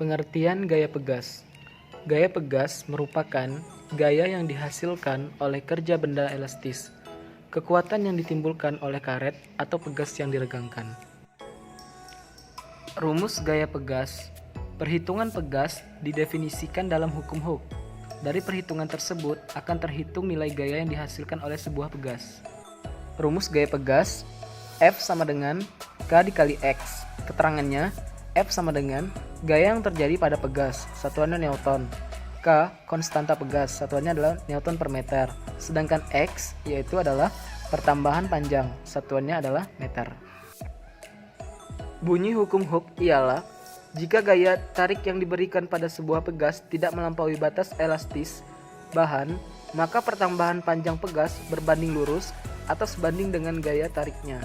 Pengertian gaya pegas. Gaya pegas merupakan gaya yang dihasilkan oleh kerja benda elastis, kekuatan yang ditimbulkan oleh karet atau pegas yang diregangkan. Rumus gaya pegas. Perhitungan pegas didefinisikan dalam hukum Hooke. Dari perhitungan tersebut akan terhitung nilai gaya yang dihasilkan oleh sebuah pegas. Rumus gaya pegas, F sama dengan K dikali X. Keterangannya, F sama dengan gaya yang terjadi pada pegas, satuannya Newton. K, konstanta pegas, satuannya adalah Newton per meter. Sedangkan X, yaitu adalah pertambahan panjang, satuannya adalah meter. Bunyi hukum Hooke ialah, jika gaya tarik yang diberikan pada sebuah pegas tidak melampaui batas elastis bahan, maka pertambahan panjang pegas berbanding lurus atau sebanding dengan gaya tariknya.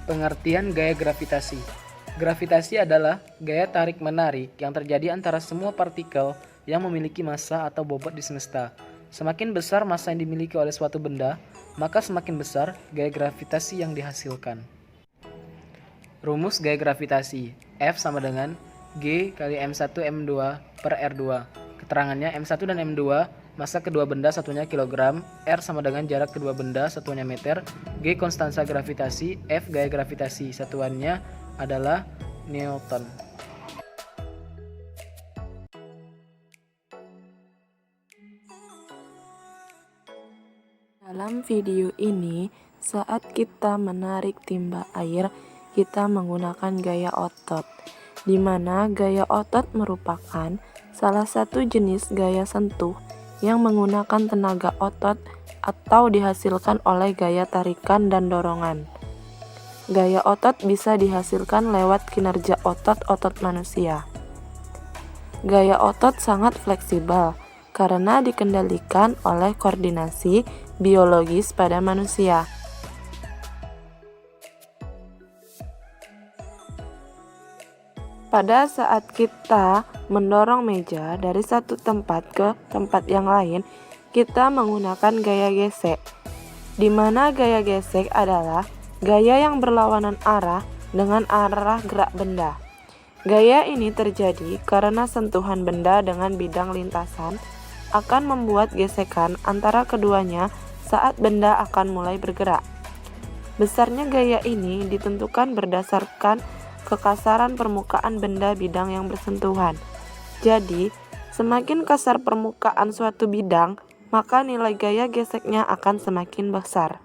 Pengertian gaya gravitasi. Gravitasi adalah gaya tarik-menarik yang terjadi antara semua partikel yang memiliki massa atau bobot di semesta. Semakin besar massa yang dimiliki oleh suatu benda, maka semakin besar gaya gravitasi yang dihasilkan. Rumus gaya gravitasi, F sama dengan G kali M1 M2 per R2. Keterangannya, M1 dan M2 massa kedua benda satunya kilogram, R sama dengan jarak kedua benda satuannya meter, G konstanta gravitasi, F gaya gravitasi satuannya adalah Newton. Dalam video ini, saat kita menarik timba air, kita menggunakan gaya otot, di mana gaya otot merupakan salah satu jenis gaya sentuh yang menggunakan tenaga otot atau dihasilkan oleh gaya tarikan dan dorongan. Gaya otot bisa dihasilkan lewat kinerja otot-otot manusia. Gaya otot sangat fleksibel karena dikendalikan oleh koordinasi biologis pada manusia. Pada saat kita mendorong meja dari satu tempat ke tempat yang lain, kita menggunakan gaya gesek, di mana gaya gesek adalah gaya yang berlawanan arah dengan arah gerak benda. Gaya ini terjadi karena sentuhan benda dengan bidang lintasan akan membuat gesekan antara keduanya saat benda akan mulai bergerak. Besarnya gaya ini ditentukan berdasarkan kekasaran permukaan benda bidang yang bersentuhan. Jadi, semakin kasar permukaan suatu bidang, maka nilai gaya geseknya akan semakin besar.